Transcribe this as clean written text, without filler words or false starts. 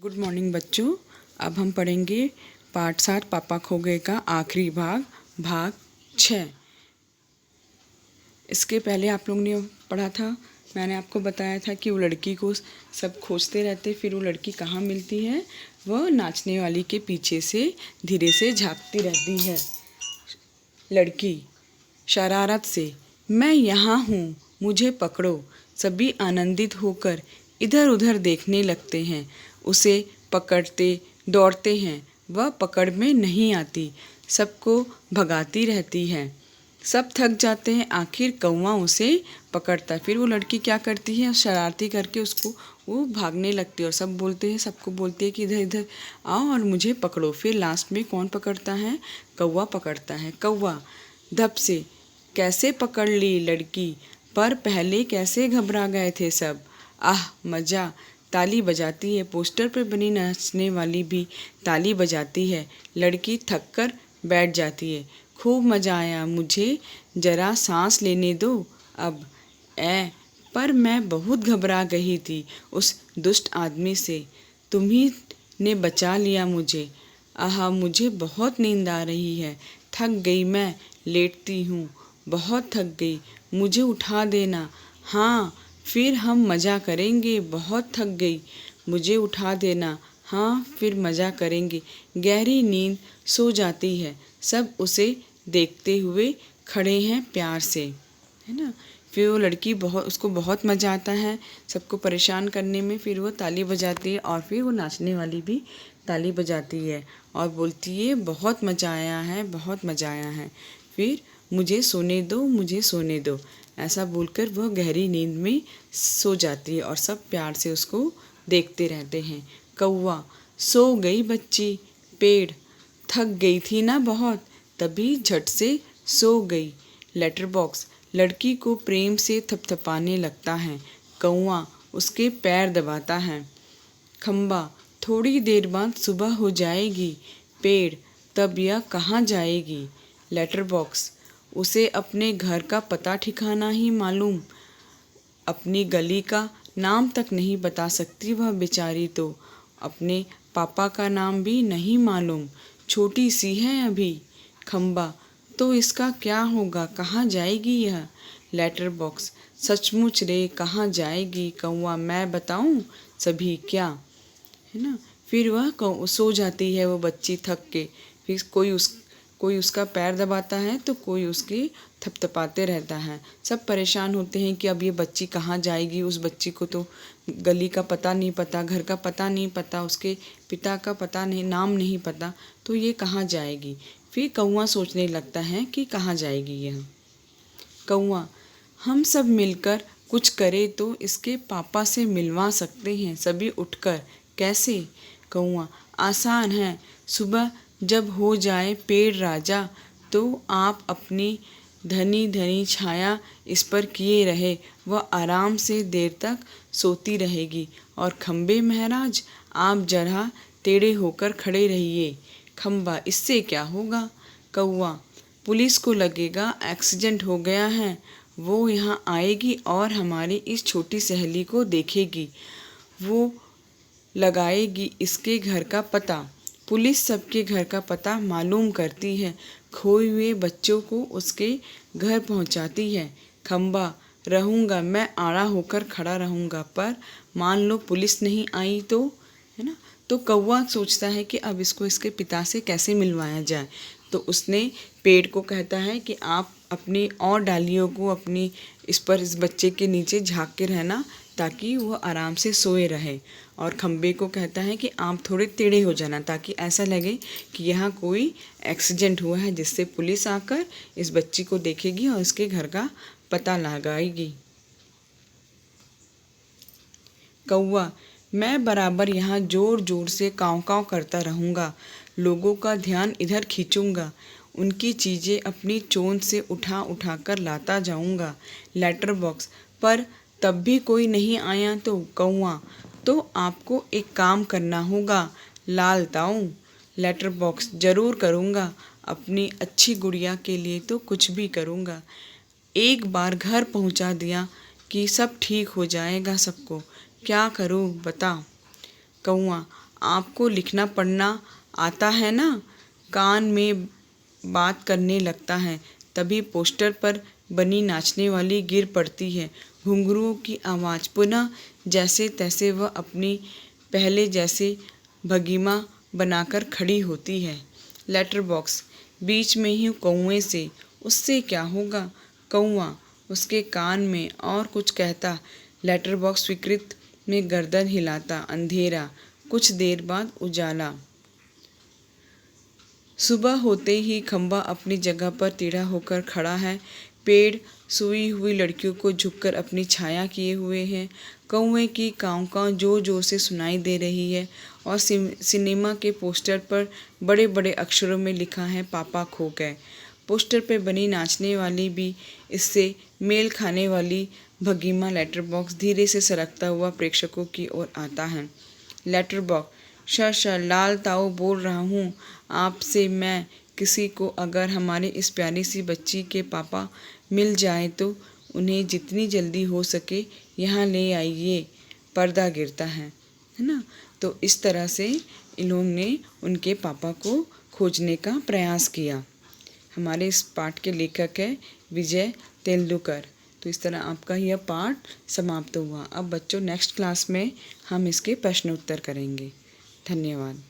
Good morning बच्चों। अब हम पढ़ेंगे पाठ 7 पापा खो गए का आखिरी भाग 6। इसके पहले आप लोगों ने पढ़ा था, मैंने आपको बताया था कि वो लड़की को सब खोजते रहते, फिर वो लड़की कहाँ मिलती है, वह नाचने वाली के पीछे से धीरे से झांकती रहती है। लड़की शरारत से, मैं यहाँ हूँ, मुझे पकड़ो। सभी आनंदित होकर इधर उधर देखने लगते हैं, उसे पकड़ते दौड़ते हैं। वह पकड़ में नहीं आती, सबको भगाती रहती है। सब थक जाते हैं, आखिर कौवा उसे पकड़ता है। फिर वो लड़की क्या करती है, शरारती करके उसको वो भागने लगती है और सब बोलते हैं, सबको बोलती है कि इधर इधर आओ और मुझे पकड़ो। फिर लास्ट में कौन पकड़ता है, कौवा पकड़ता है। कौवा धप से कैसे पकड़ ली लड़की, पर पहले कैसे घबरा गए थे सब। आह मज़ा, ताली बजाती है। पोस्टर पर बनी नाचने वाली भी ताली बजाती है। लड़की थक कर बैठ जाती है। खूब मज़ा आया, मुझे ज़रा सांस लेने दो अब। पर मैं बहुत घबरा गई थी उस दुष्ट आदमी से, तुम्ही ने बचा लिया मुझे। आहा मुझे बहुत नींद आ रही है, थक गई, मैं लेटती हूँ, बहुत थक गई, मुझे उठा देना। हाँ फिर हम मज़ा करेंगे, बहुत थक गई, मुझे उठा देना। हाँ फिर मज़ा करेंगे। गहरी नींद सो जाती है। सब उसे देखते हुए खड़े हैं प्यार से, है ना। फिर वो लड़की उसको बहुत मज़ा आता है सबको परेशान करने में। फिर वो ताली बजाती है और फिर वो नाचने वाली भी ताली बजाती है और बोलती है बहुत मज़ा आया है, बहुत मज़ा आया है। फिर मुझे सोने दो, मुझे सोने दो, ऐसा बोलकर वह गहरी नींद में सो जाती है और सब प्यार से उसको देखते रहते हैं। कौवा सो गई बच्ची, पेड़ थक गई थी ना बहुत, तभी झट से सो गई। लेटर बॉक्स लड़की को प्रेम से थपथपाने लगता है। कौवा उसके पैर दबाता है। खम्बा थोड़ी देर बाद सुबह हो जाएगी, पेड़ तब यह कहाँ जाएगी। लेटर बॉक्स उसे अपने घर का पता ठिकाना ही मालूम, अपनी गली का नाम तक नहीं बता सकती वह बेचारी, तो अपने पापा का नाम भी नहीं मालूम, छोटी सी है अभी। खम्बा तो इसका क्या होगा, कहाँ जाएगी यह। लेटर बॉक्स सचमुच रे कहाँ जाएगी। कौवा मैं बताऊं सभी क्या, है ना। फिर वह सो जाती है वो बच्ची थक के। फिर कोई उसका पैर दबाता है तो कोई उसके थपथपाते रहता है। सब परेशान होते हैं कि अब ये बच्ची कहाँ जाएगी। उस बच्ची को तो गली का पता नहीं पता, घर का पता नहीं पता, उसके पिता का पता नहीं, नाम नहीं पता, तो ये कहाँ जाएगी। फिर कौवा सोचने लगता है कि कहाँ जाएगी यह। कौवा हम सब मिलकर कुछ करें तो इसके पापा से मिलवा सकते हैं सभी उठकर। कैसे। कौवा आसान है, सुबह जब हो जाए पेड़ राजा, तो आप अपनी धनी धनी छाया इस पर किए रहे, वह आराम से देर तक सोती रहेगी। और खम्बे महाराज आप जरा टेढ़े होकर खड़े रहिए। खम्बा इससे क्या होगा। कौवा पुलिस को लगेगा एक्सीडेंट हो गया है, वो यहाँ आएगी और हमारी इस छोटी सहेली को देखेगी, वो लगाएगी इसके घर का पता। पुलिस सबके घर का पता मालूम करती है, खोए हुए बच्चों को उसके घर पहुँचाती है। खम्बा रहूँगा, मैं आड़ा होकर खड़ा रहूँगा, पर मान लो पुलिस नहीं आई तो, है ना। तो कौवा सोचता है कि अब इसको इसके पिता से कैसे मिलवाया जाए। तो उसने पेड़ को कहता है कि आप अपनी और डालियों को अपनी इस बच्चे के नीचे झाँक के रहना, ताकि वह आराम से सोए रहे। और खम्बे को कहता है कि आप थोड़े टेढ़े हो जाना, ताकि ऐसा लगे कि यहाँ कोई एक्सीडेंट हुआ है, जिससे पुलिस आकर इस बच्ची को देखेगी और इसके घर का पता लगाएगी। कौवा मैं बराबर यहाँ जोर जोर से काँव काँव करता रहूँगा, लोगों का ध्यान इधर खींचूँगा, उनकी चीज़ें अपनी चोंच से उठा उठा कर लाता जाऊँगा। लेटर बॉक्स पर तब भी कोई नहीं आया तो कौवा तो आपको एक काम करना होगा लाल ताऊ। लेटर बॉक्स ज़रूर करूँगा, अपनी अच्छी गुड़िया के लिए तो कुछ भी करूँगा। एक बार घर पहुँचा दिया कि सब ठीक हो जाएगा सबको, क्या करूँ बता। कौवा आपको लिखना पढ़ना आता है ना? कान में बात करने लगता है। तभी पोस्टर पर बनी नाचने वाली गिर पड़ती है। घुंघरूओं की आवाज़ पुनः जैसे तैसे वह अपनी पहले जैसे भंगिमा बनाकर खड़ी होती है। लेटर बॉक्स बीच में ही कौए से। उससे क्या होगा? कौआ उसके कान में और कुछ कहता। लेटर बॉक्स स्वीकृत में गर्दन हिलाता। अंधेरा, कुछ देर बाद उजाला। सुबह होते ही खंबा अपनी जगह पर टेढ़ा होकर खड़ा है। पेड़ सोई हुई लड़कियों को झुककर अपनी छाया किए हुए हैं। कौए की काँव काँव जोर जोर से सुनाई दे रही है और सिनेमा के पोस्टर पर बड़े बड़े अक्षरों में लिखा है, पापा खो गए। पोस्टर पर बनी नाचने वाली भी इससे मेल खाने वाली भगीमा लेटर बॉक्स धीरे से सरकता हुआ प्रेक्षकों की ओर आता है। लेटर बॉक्स सर लाल ताऊ बोल रहा हूँ आपसे। मैं किसी को अगर हमारे इस प्यारी सी बच्ची के पापा मिल जाए तो उन्हें जितनी जल्दी हो सके यहाँ ले आइए, पर्दा गिरता है ना। तो इस तरह से इन लोगों ने उनके पापा को खोजने का प्रयास किया। हमारे इस पाठ के लेखक है विजय तेंदुलकर। तो इस तरह आपका यह पाठ समाप्त हुआ। अब बच्चों नेक्स्ट क्लास में हम इसके प्रश्न उत्तर करेंगे। धन्यवाद।